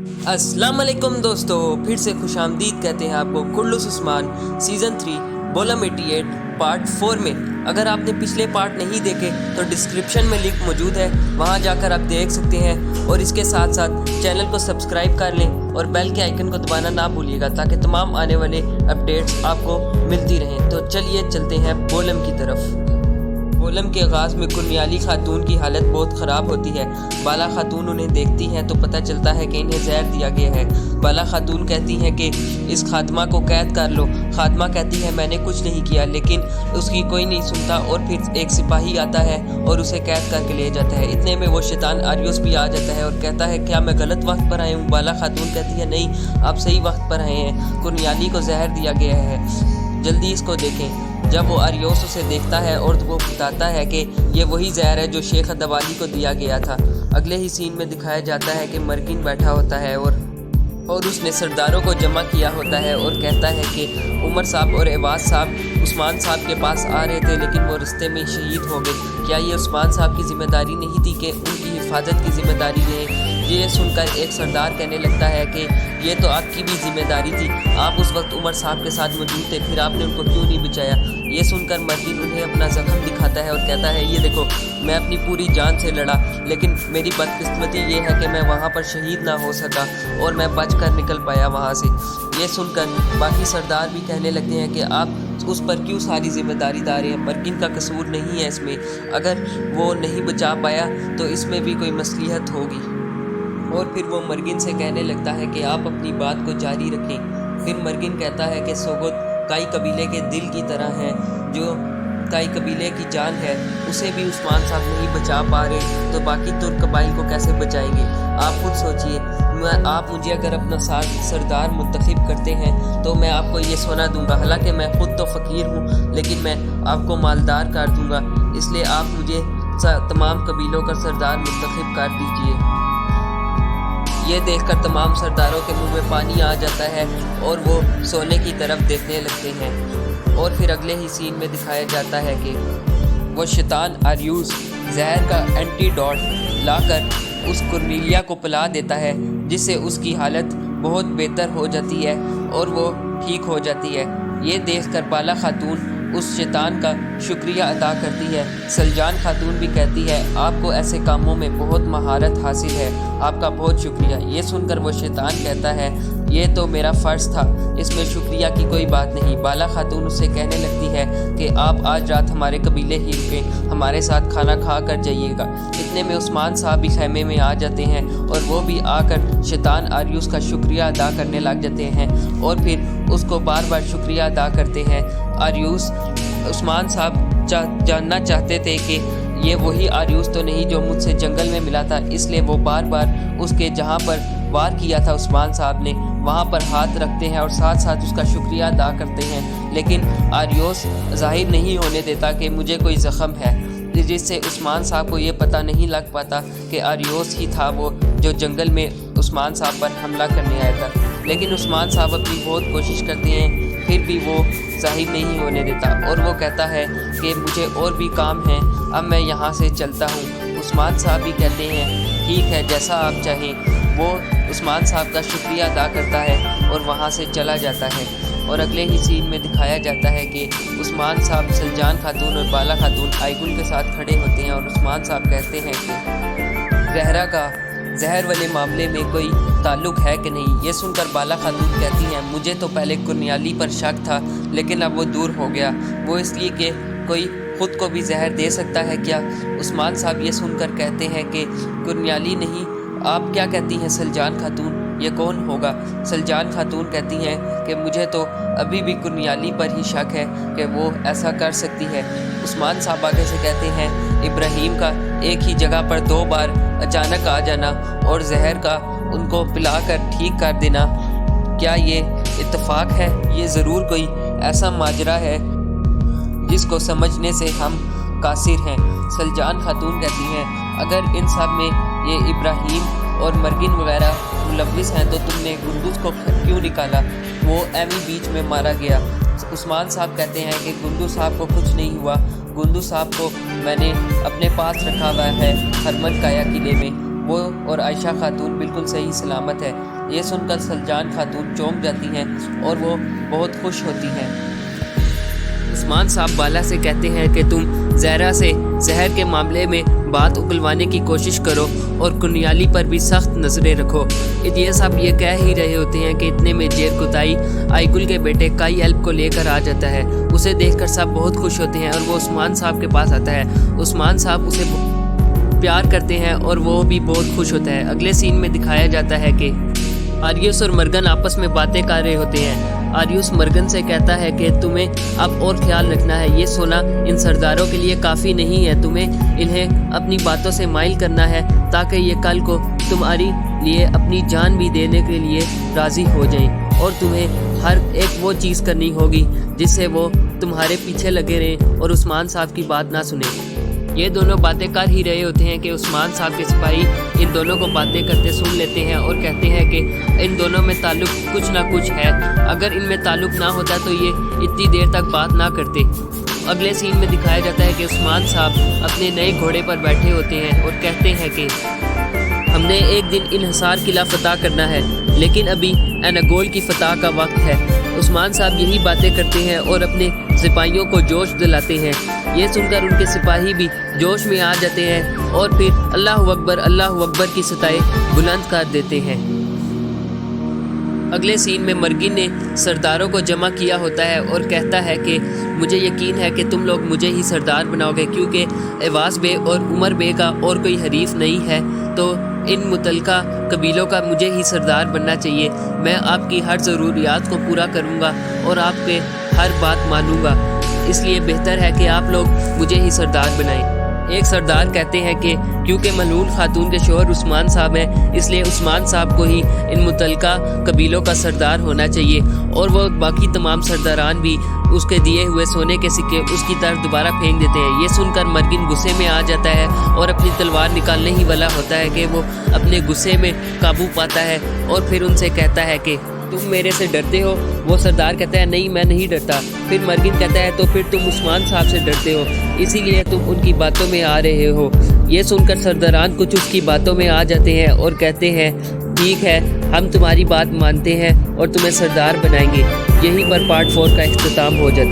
अस्सलाम वालेकुम दोस्तों, फिर से खुश आमदीद कहते हैं आपको कुल्लुस उस्मान सीज़न 3 बोलम 88 पार्ट 4 में। अगर आपने पिछले पार्ट नहीं देखे तो डिस्क्रिप्शन में लिंक मौजूद है, वहां जाकर आप देख सकते हैं। और इसके साथ साथ चैनल को सब्सक्राइब कर लें और बेल के आइकन को दबाना ना भूलिएगा ताकि तमाम आने वाले अपडेट्स आपको मिलती रहें। तो चलिए चलते हैं बोलम की तरफ। बोलम के आगाज़ में कुर्नियाली खातून की हालत बहुत ख़राब होती है। बाला खातून उन्हें देखती हैं तो पता चलता है कि इन्हें जहर दिया गया है। बाला खातून कहती हैं कि इस खात्मा को कैद कर लो। खात्मा कहती है मैंने कुछ नहीं किया, लेकिन उसकी कोई नहीं सुनता और फिर एक सिपाही आता है और उसे कैद करके ले जाता है। इतने में वो शैतान आरियोस भी आ जाता है और कहता है क्या मैं गलत वक्त पर आया हूँ। बाला खातून कहती है नहीं, आप सही वक्त पर आए हैं, कुर्नियाली को जहर दिया गया है, जल्दी इसको देखें। जब वो आरियोस उसे देखता है और वो बताता है कि ये वही जहर है जो शेख अदवाली को दिया गया था। अगले ही सीन में दिखाया जाता है कि मर्गिन बैठा होता है और उसने सरदारों को जमा किया होता है और कहता है कि उमर साहब और एवाज साहब उस्मान साहब के पास आ रहे थे, लेकिन वो रास्ते में शहीद हो गए। क्या ये उस्मान साहब की ज़िम्मेदारी नहीं थी कि उनकी हिफाजत की ज़िम्मेदारी है? ये सुनकर एक सरदार कहने लगता है कि ये तो आपकी भी ज़िम्मेदारी थी, आप उस वक्त उमर साहब के साथ मौजूद थे, फिर आपने उनको क्यों नहीं बचाया? ये सुनकर मर्गिन उन्हें अपना ज़ख्म दिखाता है और कहता है ये देखो, मैं अपनी पूरी जान से लड़ा, लेकिन मेरी बदकिस्मती ये है कि मैं वहाँ पर शहीद ना हो सका और मैं बच कर निकल पाया वहाँ से। ये सुनकर बाकी सरदार भी कहने लगते हैं कि आप उस पर क्यों सारी ज़िम्मेदारी डाल रहे हैं, मर्गिन का कसूर नहीं है इसमें, अगर वो नहीं बचा पाया तो इसमें भी कोई मसलिहत होगी। और फिर वो मर्गिन से कहने लगता है कि आप अपनी बात को जारी रखें। फिर मर्गिन कहता है कि सोगत काई कबीले के दिल की तरह है, जो काई कबीले की जान है उसे भी उस्मान साहब नहीं बचा पा रहे, तो बाकी तुर्क कबाइल को कैसे बचाएंगे? आप खुद सोचिए, आप मुझे अगर अपना सरदार मुंतखब करते हैं तो मैं आपको ये सोना दूंगा, हालांकि मैं खुद तो फ़कीर हूँ, लेकिन मैं आपको मालदार कर दूंगा, इसलिए आप मुझे तमाम कबीलों का सरदार मुंतखब कर दीजिए। ये देखकर तमाम सरदारों के मुंह में पानी आ जाता है और वो सोने की तरफ देखने लगते हैं। और फिर अगले ही सीन में दिखाया जाता है कि वो शैतान आरियोस जहर का एंटीडोट लाकर उस कुर्निलिया को पिला देता है, जिससे उसकी हालत बहुत बेहतर हो जाती है और वो ठीक हो जाती है। ये देखकर बाला खातून उस शैतान का शुक्रिया अदा करती है। सलजान खातून भी कहती है आपको ऐसे कामों में बहुत महारत हासिल है, आपका बहुत शुक्रिया। ये सुनकर वो शैतान कहता है ये तो मेरा फ़र्ज़ था, इसमें शुक्रिया की कोई बात नहीं। बाला खातून उससे कहने लगती है कि आप आज रात हमारे कबीले ही रुकें, हमारे साथ खाना खा कर जाइएगा। इतने में उस्मान साहब भी खैमे में आ जाते हैं और वो भी आकर शैतान आरियोस का शुक्रिया अदा करने लग जाते हैं और फिर उसको बार बार शुक्रिया अदा करते हैं। आरियोस उस्मान साहब जानना चाहते थे कि ये वही आरियोस तो नहीं जो मुझसे जंगल में मिला था, इसलिए वो बार बार उसके जहाँ पर वार किया था उस्मान साहब ने वहाँ पर हाथ रखते हैं और साथ साथ उसका शुक्रिया अदा करते हैं। लेकिन आरियोस जाहिर नहीं होने देता कि मुझे कोई ज़ख्म है, जिससे उस्मान साहब को ये पता नहीं लग पाता कि आरियोस ही था वो जो जंगल में उस्मान साहब पर हमला करने आया था। लेकिन उस्मान साहब अपनी बहुत कोशिश करते हैं, फिर भी वो जाहिर नहीं होने देता और वो कहता है कि मुझे और भी काम है, अब मैं यहाँ से चलता हूँ। उस्मान साहब भी कहते हैं ठीक है, जैसा आप चाहें। वो उस्मान साहब का शुक्रिया अदा करता है और वहाँ से चला जाता है। और अगले ही सीन में दिखाया जाता है कि उस्मान साहब सलजान खातून और बाला खातून आइगुल के साथ खड़े होते हैं और उस्मान साहब कहते हैं कि जहरा का जहर वाले मामले में कोई ताल्लुक है कि नहीं। ये सुनकर बाला खातून कहती हैं मुझे तो पहले कुर्नियाली पर शक था, लेकिन अब वो दूर हो गया, वो इसलिए कि कोई ख़ुद को भी जहर दे सकता है क्या? उस्मान साहब ये सुनकर कहते हैं कि कुर्नियाली नहीं, आप क्या कहती हैं सलजान खातून, ये कौन होगा? सलजान खातून कहती हैं कि मुझे तो अभी भी कुर्नियाली पर ही शक है कि वो ऐसा कर सकती है। उस्मान साहब आगे से कहते हैं इब्राहीम का एक ही जगह पर 2 बार अचानक आ जाना और जहर का उनको पिलाकर ठीक कर देना, क्या ये इत्तेफाक है? ये ज़रूर कोई ऐसा माजरा है जिसको समझने से हम कासिर हैं। सलजान खातून कहती हैं अगर इन सब में ये इब्राहीम और मर्गिन वगैरह मुलव्विस हैं तो तुमने गुंडूस को क्यों निकाला? वो एमी बीच में मारा गया। उस्मान साहब कहते हैं कि गुंडू साहब को कुछ नहीं हुआ, गुंडू साहब को मैंने अपने पास रखा हुआ है हरमन काया किले में, वो और आयशा खातून बिल्कुल सही सलामत है। ये सुनकर सलजान खातून चौंक जाती हैं और वो बहुत खुश होती हैं। उस्मान साहब बाला से कहते हैं कि तुम ज़हरा से जहर के मामले में बात उगलवाने की कोशिश करो और कुनियाली पर भी सख्त नज़रें रखो। इदिया साहब ये कह ही रहे होते हैं कि इतने में जेर कुताई आईगुल के बेटे काई एल्प को लेकर आ जाता है। उसे देखकर सब बहुत खुश होते हैं और वो उस्मान साहब के पास आता है। उस्मान साहब उसे प्यार करते हैं और वो भी बहुत खुश होता है। अगले सीन में दिखाया जाता है कि आरियस और मर्गन आपस में बातें कर रहे होते हैं। आरियस मर्गन से कहता है कि तुम्हें अब और ख्याल रखना है, ये सोना इन सरदारों के लिए काफ़ी नहीं है, तुम्हें इन्हें अपनी बातों से माइल करना है ताकि ये कल को तुम्हारी लिए अपनी जान भी देने के लिए राज़ी हो जाएं और तुम्हें हर एक वो चीज़ करनी होगी जिससे वो तुम्हारे पीछे लगे रहें और उस्मान साहब की बात ना सुने। ये दोनों बातें कर ही रहे होते हैं कि उस्मान साहब के सिपाही इन दोनों को बातें करते सुन लेते हैं और कहते हैं कि इन दोनों में ताल्लुक कुछ ना कुछ है, अगर इनमें ताल्लुक ना होता तो ये इतनी देर तक बात ना करते। अगले सीन में दिखाया जाता है कि उस्मान साहब अपने नए घोड़े पर बैठे होते हैं और कहते हैं कि हमने एक दिन इन्हिसार किला फतह करना है, लेकिन अभी एनागोल की फतह का वक्त है। उस्मान साहब यही बातें करते हैं और अपने सिपाहियों को जोश दिलाते हैं। ये सुनकर उनके सिपाही भी जोश में आ जाते हैं और फिर अल्लाहु अकबर की सताए बुलंद कर देते हैं। अगले सीन में मर्गिन ने सरदारों को जमा किया होता है और कहता है कि मुझे यकीन है कि तुम लोग मुझे ही सरदार बनाओगे, क्योंकि एवाज बे और उमर बे का और कोई हरीफ नहीं है, तो इन मुतलका कबीलों का मुझे ही सरदार बनना चाहिए। मैं आपकी हर ज़रूरियात को पूरा करूँगा और आपके हर बात मानूँगा, इसलिए बेहतर है कि आप लोग मुझे ही सरदार बनाएं। एक सरदार कहते हैं कि क्योंकि मलूल खातून के शोहर उस्मान साहब हैं, इसलिए उस्मान साहब को ही इन मुतलका कबीलों का सरदार होना चाहिए। और वो बाकी तमाम सरदारान भी उसके दिए हुए सोने के सिक्के उसकी तरफ दोबारा फेंक देते हैं। ये सुनकर मर्गिन गुस्से में आ जाता है और अपनी तलवार निकालने ही वाला होता है कि वो अपने गुस्से में काबू पाता है और फिर उनसे कहता है कि तुम मेरे से डरते हो? वो सरदार कहता है नहीं, मैं नहीं डरता। फिर मर्गिन कहता है तो फिर तुम उस्मान साहब से डरते हो, इसीलिए तुम उनकी बातों में आ रहे हो। ये सुनकर सरदारान कुछ उसकी बातों में आ जाते हैं और कहते हैं ठीक है, हम तुम्हारी बात मानते हैं और तुम्हें सरदार बनाएंगे। यहीं पर पार्ट 4 का इख्तिताम हो जाता है।